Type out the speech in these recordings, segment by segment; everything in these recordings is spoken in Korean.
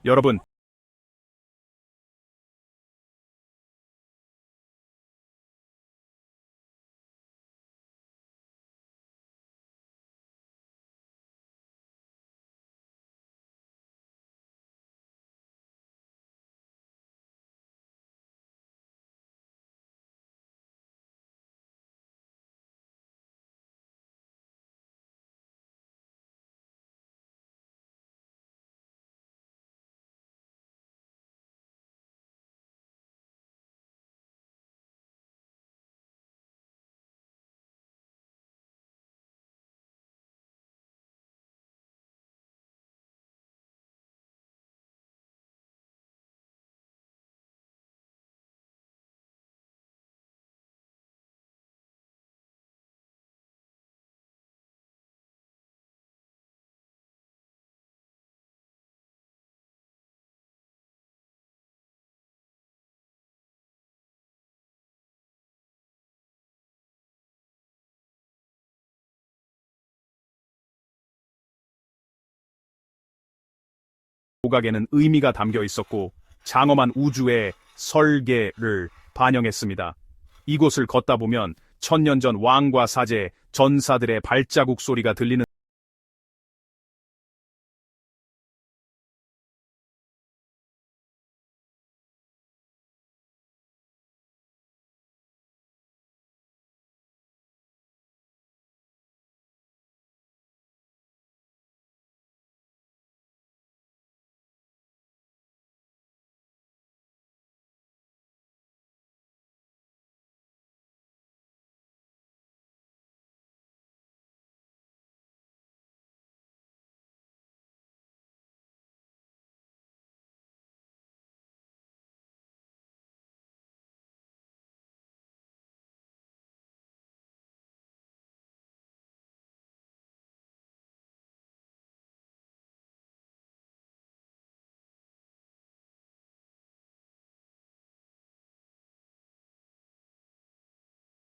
여러분, 조각에는 의미가 담겨 있었고 장엄한 우주의 설계를 반영했습니다. 이곳을 걷다 보면 천년 전 왕과 사제, 전사들의 발자국 소리가 들리는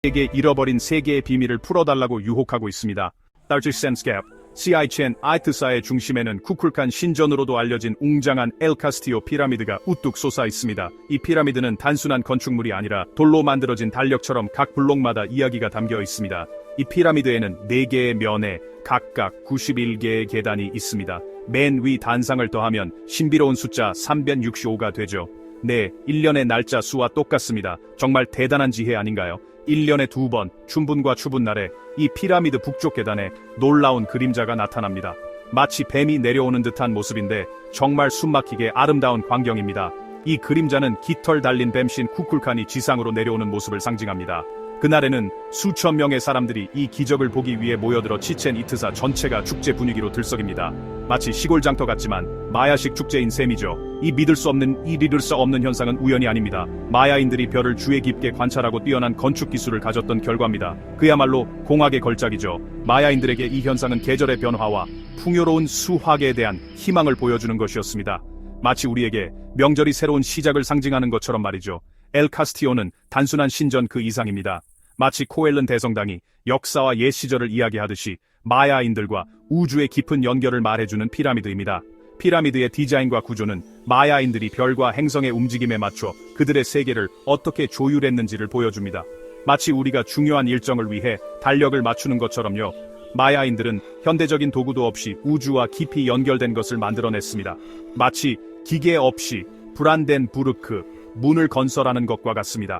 에게 잃어버린 세계의 비밀을 풀어달라고 유혹하고 있습니다. 딸지 센스캡, 시아이첸 아이트사의 중심에는 쿠쿨칸 신전으로도 알려진 웅장한 엘 카스티오 피라미드가 우뚝 솟아 있습니다. 이 피라미드는 단순한 건축물이 아니라 돌로 만들어진 달력처럼 각 블록마다 이야기가 담겨 있습니다. 이 피라미드에는 4개의 면에 각각 91개의 계단이 있습니다. 맨 위 단상을 더하면 신비로운 숫자 365가 되죠. 네, 1년의 날짜 수와 똑같습니다. 정말 대단한 지혜 아닌가요? 1년에 2번, 춘분과 추분날에 이 피라미드 북쪽 계단에 놀라운 그림자가 나타납니다. 마치 뱀이 내려오는 듯한 모습인데 정말 숨막히게 아름다운 광경입니다. 이 그림자는 깃털 달린 뱀신 쿠쿨칸이 지상으로 내려오는 모습을 상징합니다. 그날에는 수천 명의 사람들이 이 기적을 보기 위해 모여들어 치첸 이트사 전체가 축제 분위기로 들썩입니다. 마치 시골 장터 같지만 마야식 축제인 셈이죠. 이 믿을 수 없는, 이룰 수 없는 현상은 우연이 아닙니다. 마야인들이 별을 주의 깊게 관찰하고 뛰어난 건축 기술을 가졌던 결과입니다. 그야말로 공학의 걸작이죠. 마야인들에게 이 현상은 계절의 변화와 풍요로운 수확에 대한 희망을 보여주는 것이었습니다. 마치 우리에게 명절이 새로운 시작을 상징하는 것처럼 말이죠. 엘 카스티오는 단순한 신전 그 이상입니다. 마치 코엘른 대성당이 역사와 옛 시절을 이야기하듯이 마야인들과 우주의 깊은 연결을 말해주는 피라미드입니다. 피라미드의 디자인과 구조는 마야인들이 별과 행성의 움직임에 맞춰 그들의 세계를 어떻게 조율했는지를 보여줍니다. 마치 우리가 중요한 일정을 위해 달력을 맞추는 것처럼요. 마야인들은 현대적인 도구도 없이 우주와 깊이 연결된 것을 만들어냈습니다. 마치 기계 없이 불안덴 부르크, 문을 건설하는 것과 같습니다.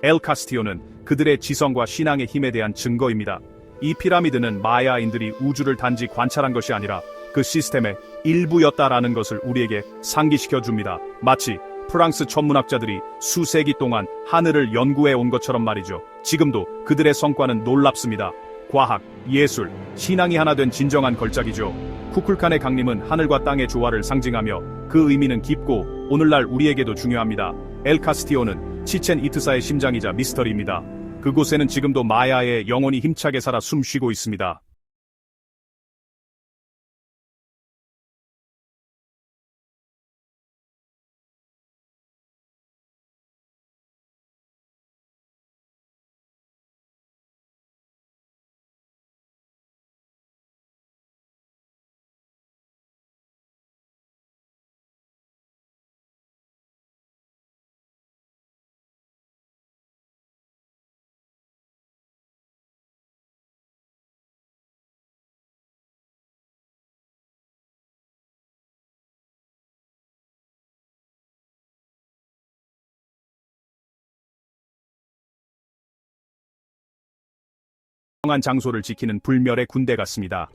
엘 카스티오는 그들의 지성과 신앙의 힘에 대한 증거입니다. 이 피라미드는 마야인들이 우주를 단지 관찰한 것이 아니라 그 시스템의 일부였다라는 것을 우리에게 상기시켜 줍니다. 마치 프랑스 천문학자들이 수세기 동안 하늘을 연구해 온 것처럼 말이죠. 지금도 그들의 성과는 놀랍습니다. 과학, 예술, 신앙이 하나 된 진정한 걸작이죠. 쿠쿨칸의 강림은 하늘과 땅의 조화를 상징하며 그 의미는 깊고 오늘날 우리에게도 중요합니다. 엘 카스티오는 치첸 이트사의 심장이자 미스터리입니다. 그곳에는 지금도 마야의 영혼이 힘차게 살아 숨쉬고 있습니다. 한 장소를 지키는 불멸의 군대 같습니다.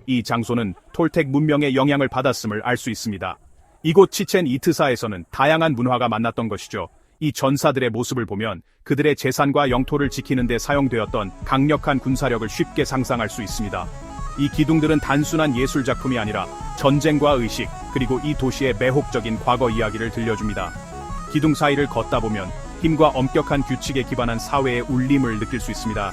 이 장소는 톨텍 문명의 영향을 받았음을 알 수 있습니다. 이곳 치첸 이트사에서는 다양한 문화가 만났던 것이죠. 이 전사들의 모습을 보면 그들의 재산과 영토를 지키는 데 사용되었던 강력한 군사력을 쉽게 상상할 수 있습니다. 이 기둥들은 단순한 예술 작품이 아니라 전쟁과 의식, 그리고 이 도시의 매혹적인 과거 이야기를 들려줍니다. 기둥 사이를 걷다 보면 힘과 엄격한 규칙에 기반한 사회의 울림을 느낄 수 있습니다.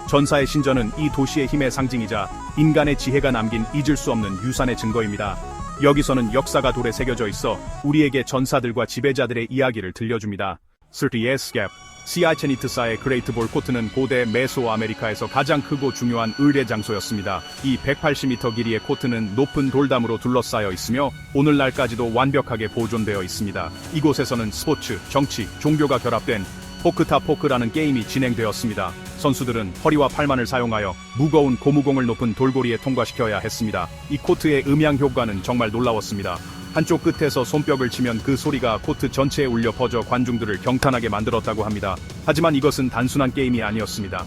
전사의 신전은 이 도시의 힘의 상징이자 인간의 지혜가 남긴 잊을 수 없는 유산의 증거입니다. 여기서는 역사가 돌에 새겨져 있어 우리에게 전사들과 지배자들의 이야기를 들려줍니다. 30S Gap, 시아첸 이트사의 그레이트 볼 코트는 고대 메소 아메리카에서 가장 크고 중요한 의뢰 장소였습니다. 이 180m 길이의 코트는 높은 돌담으로 둘러싸여 있으며 오늘날까지도 완벽하게 보존되어 있습니다. 이곳에서는 스포츠, 정치, 종교가 결합된 포크타 포크라는 게임이 진행되었습니다. 선수들은 허리와 팔만을 사용하여 무거운 고무공을 높은 돌고리에 통과시켜야 했습니다. 이 코트의 음향 효과는 정말 놀라웠습니다. 한쪽 끝에서 손뼉을 치면 그 소리가 코트 전체에 울려 퍼져 관중들을 경탄하게 만들었다고 합니다. 하지만 이것은 단순한 게임이 아니었습니다.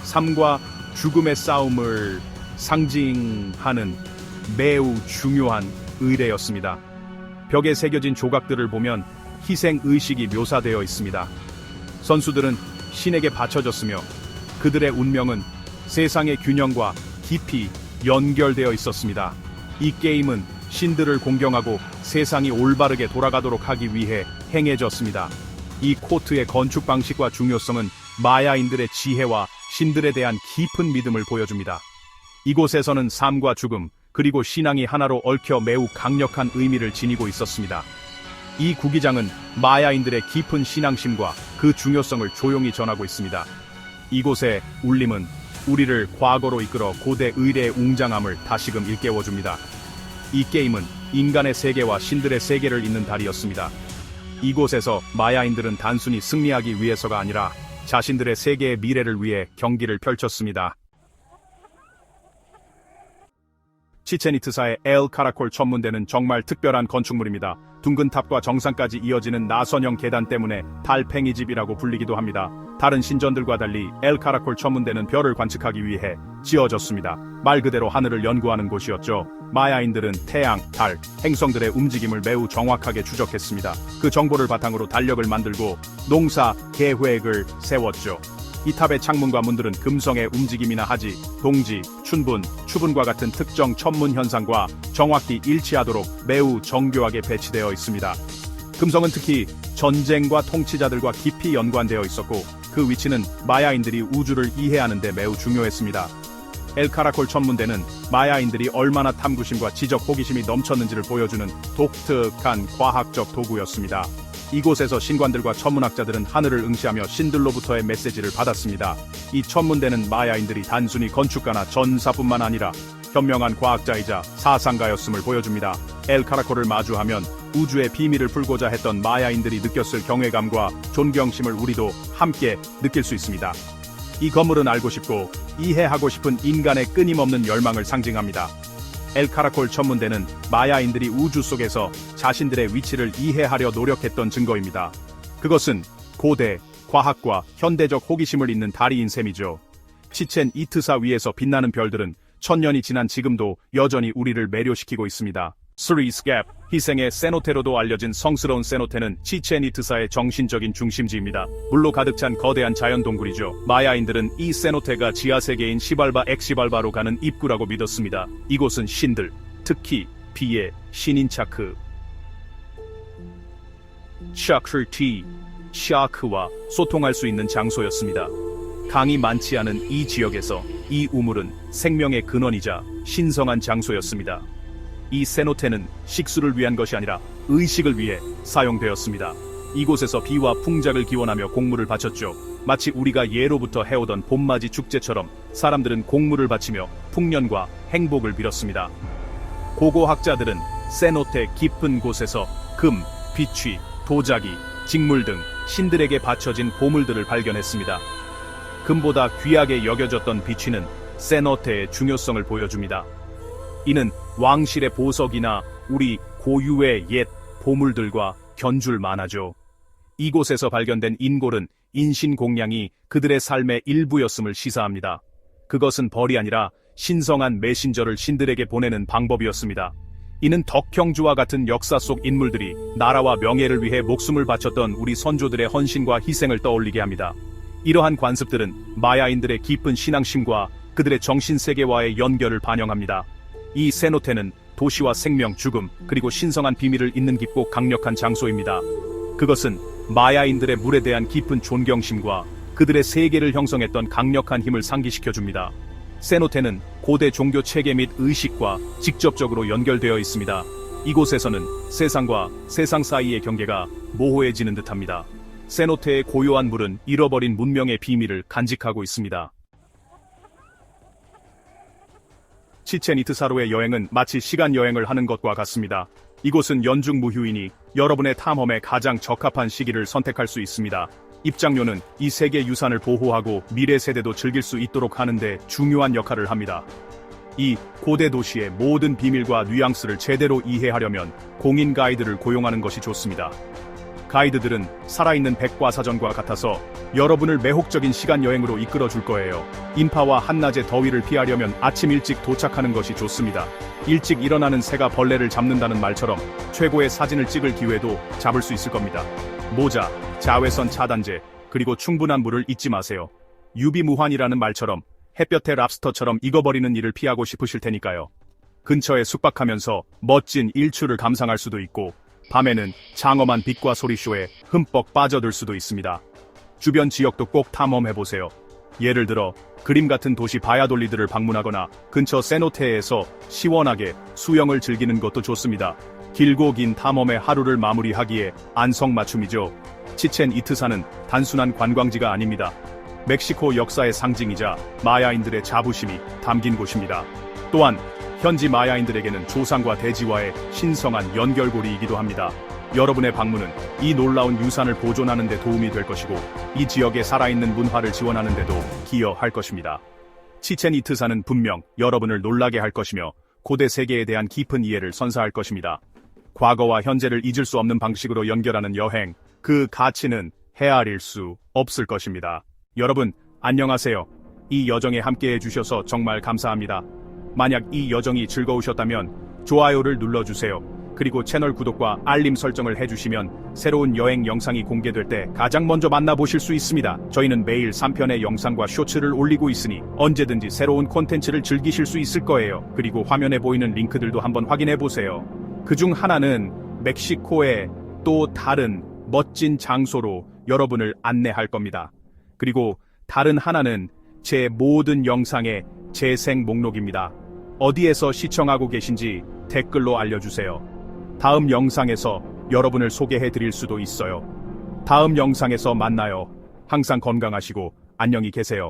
삶과 죽음의 싸움을 상징하는 매우 중요한 의례였습니다. 벽에 새겨진 조각들을 보면 희생의식이 묘사되어 있습니다. 선수들은 신에게 바쳐졌으며 그들의 운명은 세상의 균형과 깊이 연결되어 있었습니다. 이 게임은 신들을 공경하고 세상이 올바르게 돌아가도록 하기 위해 행해졌습니다. 이 코트의 건축 방식과 중요성은 마야인들의 지혜와 신들에 대한 깊은 믿음을 보여줍니다. 이곳에서는 삶과 죽음, 그리고 신앙이 하나로 얽혀 매우 강력한 의미를 지니고 있었습니다. 이 구기장은 마야인들의 깊은 신앙심과 그 중요성을 조용히 전하고 있습니다. 이곳의 울림은 우리를 과거로 이끌어 고대 의례의 웅장함을 다시금 일깨워줍니다. 이 게임은 인간의 세계와 신들의 세계를 잇는 달이었습니다. 이곳에서 마야인들은 단순히 승리하기 위해서가 아니라 자신들의 세계의 미래를 위해 경기를 펼쳤습니다. 치첸 이트사의 엘 카라콜 천문대는 정말 특별한 건축물입니다. 둥근 탑과 정상까지 이어지는 나선형 계단 때문에 달팽이집이라고 불리기도 합니다. 다른 신전들과 달리 엘 카라콜 천문대는 별을 관측하기 위해 지어졌습니다. 말 그대로 하늘을 연구하는 곳이었죠. 마야인들은 태양, 달, 행성들의 움직임을 매우 정확하게 추적했습니다. 그 정보를 바탕으로 달력을 만들고 농사 계획을 세웠죠. 이 탑의 창문과 문들은 금성의 움직임이나 하지, 동지, 춘분, 추분과 같은 특정 천문 현상과 정확히 일치하도록 매우 정교하게 배치되어 있습니다. 금성은 특히 전쟁과 통치자들과 깊이 연관되어 있었고 그 위치는 마야인들이 우주를 이해하는 데 매우 중요했습니다. 엘카라콜 천문대는 마야인들이 얼마나 탐구심과 지적 호기심이 넘쳤는지를 보여주는 독특한 과학적 도구였습니다. 이곳에서 신관들과 천문학자들은 하늘을 응시하며 신들로부터의 메시지를 받았습니다. 이 천문대는 마야인들이 단순히 건축가나 전사뿐만 아니라 현명한 과학자이자 사상가였음을 보여줍니다. 엘카라콜을 마주하면 우주의 비밀을 풀고자 했던 마야인들이 느꼈을 경외감과 존경심을 우리도 함께 느낄 수 있습니다. 이 건물은 알고 싶고 이해하고 싶은 인간의 끊임없는 열망을 상징합니다. 엘카라콜 천문대는 마야인들이 우주 속에서 자신들의 위치를 이해하려 노력했던 증거입니다. 그것은 고대, 과학과 현대적 호기심을 잇는 다리인 셈이죠. 치첸 이트사 위에서 빛나는 별들은 천년이 지난 지금도 여전히 우리를 매료시키고 있습니다. 3's Gap, 희생의 세노테로도 알려진 성스러운 세노테는 치첸 이트사의 정신적인 중심지입니다. 물로 가득 찬 거대한 자연 동굴이죠. 마야인들은 이 세노테가 지하세계인 시발바 엑시발바로 가는 입구라고 믿었습니다. 이곳은 신들, 특히 비의 신인 차크, 샤크티, 샤크와 소통할 수 있는 장소였습니다. 강이 많지 않은 이 지역에서 이 우물은 생명의 근원이자 신성한 장소였습니다. 이 세노테는 식수를 위한 것이 아니라 의식을 위해 사용되었습니다. 이곳에서 비와 풍작을 기원하며 곡물을 바쳤죠. 마치 우리가 예로부터 해오던 봄맞이 축제처럼 사람들은 곡물을 바치며 풍년과 행복을 빌었습니다. 고고학자들은 세노테 깊은 곳에서 금, 비취, 도자기, 직물 등 신들에게 바쳐진 보물들을 발견했습니다. 금보다 귀하게 여겨졌던 비취는 세노테의 중요성을 보여줍니다. 이는 왕실의 보석이나 우리 고유의 옛 보물들과 견줄 만하죠. 이곳에서 발견된 인골은 인신공양이 그들의 삶의 일부였음을 시사합니다. 그것은 벌이 아니라 신성한 메신저를 신들에게 보내는 방법이었습니다. 이는 덕형주와 같은 역사 속 인물들이 나라와 명예를 위해 목숨을 바쳤던 우리 선조들의 헌신과 희생을 떠올리게 합니다. 이러한 관습들은 마야인들의 깊은 신앙심과 그들의 정신세계와의 연결을 반영합니다. 이 세노테는 도시와 생명, 죽음, 그리고 신성한 비밀을 잇는 깊고 강력한 장소입니다. 그것은 마야인들의 물에 대한 깊은 존경심과 그들의 세계를 형성했던 강력한 힘을 상기시켜줍니다. 세노테는 고대 종교 체계 및 의식과 직접적으로 연결되어 있습니다. 이곳에서는 세상과 세상 사이의 경계가 모호해지는 듯합니다. 세노테의 고요한 물은 잃어버린 문명의 비밀을 간직하고 있습니다. 치첸 이트사로의 여행은 마치 시간 여행을 하는 것과 같습니다. 이곳은 연중 무휴이니 여러분의 탐험에 가장 적합한 시기를 선택할 수 있습니다. 입장료는 이 세계 유산을 보호하고 미래 세대도 즐길 수 있도록 하는데 중요한 역할을 합니다. 이 고대 도시의 모든 비밀과 뉘앙스를 제대로 이해하려면 공인 가이드를 고용하는 것이 좋습니다. 가이드들은 살아있는 백과사전과 같아서 여러분을 매혹적인 시간 여행으로 이끌어 줄 거예요. 인파와 한낮의 더위를 피하려면 아침 일찍 도착하는 것이 좋습니다. 일찍 일어나는 새가 벌레를 잡는다는 말처럼 최고의 사진을 찍을 기회도 잡을 수 있을 겁니다. 모자, 자외선 차단제, 그리고 충분한 물을 잊지 마세요. 유비무환이라는 말처럼 햇볕에 랍스터처럼 익어버리는 일을 피하고 싶으실 테니까요. 근처에 숙박하면서 멋진 일출을 감상할 수도 있고 밤에는 장엄한 빛과 소리쇼에 흠뻑 빠져들 수도 있습니다. 주변 지역도 꼭 탐험해보세요. 예를 들어 그림 같은 도시 바야돌리드를 방문하거나 근처 세노테에서 시원하게 수영을 즐기는 것도 좋습니다. 길고 긴 탐험의 하루를 마무리하기에 안성맞춤이죠. 치첸 이트사는 단순한 관광지가 아닙니다. 멕시코 역사의 상징이자 마야인들의 자부심이 담긴 곳입니다. 또한 현지 마야인들에게는 조상과 대지와의 신성한 연결고리이기도 합니다. 여러분의 방문은 이 놀라운 유산을 보존하는 데 도움이 될 것이고 이 지역의 살아있는 문화를 지원하는 데도 기여할 것입니다. 치첸 이트사는 분명 여러분을 놀라게 할 것이며 고대 세계에 대한 깊은 이해를 선사할 것입니다. 과거와 현재를 잊을 수 없는 방식으로 연결하는 여행, 그 가치는 헤아릴 수 없을 것입니다. 여러분, 안녕하세요. 이 여정에 함께해 주셔서 정말 감사합니다. 만약 이 여정이 즐거우셨다면 좋아요를 눌러주세요. 그리고 채널 구독과 알림 설정을 해주시면 새로운 여행 영상이 공개될 때 가장 먼저 만나보실 수 있습니다. 저희는 매일 3편의 영상과 쇼츠를 올리고 있으니 언제든지 새로운 콘텐츠를 즐기실 수 있을 거예요. 그리고 화면에 보이는 링크들도 한번 확인해보세요. 그중 하나는 멕시코의 또 다른 멋진 장소로 여러분을 안내할 겁니다. 그리고 다른 하나는 제 모든 영상의 재생 목록입니다. 어디에서 시청하고 계신지 댓글로 알려주세요. 다음 영상에서 여러분을 소개해 드릴 수도 있어요. 다음 영상에서 만나요. 항상 건강하시고 안녕히 계세요.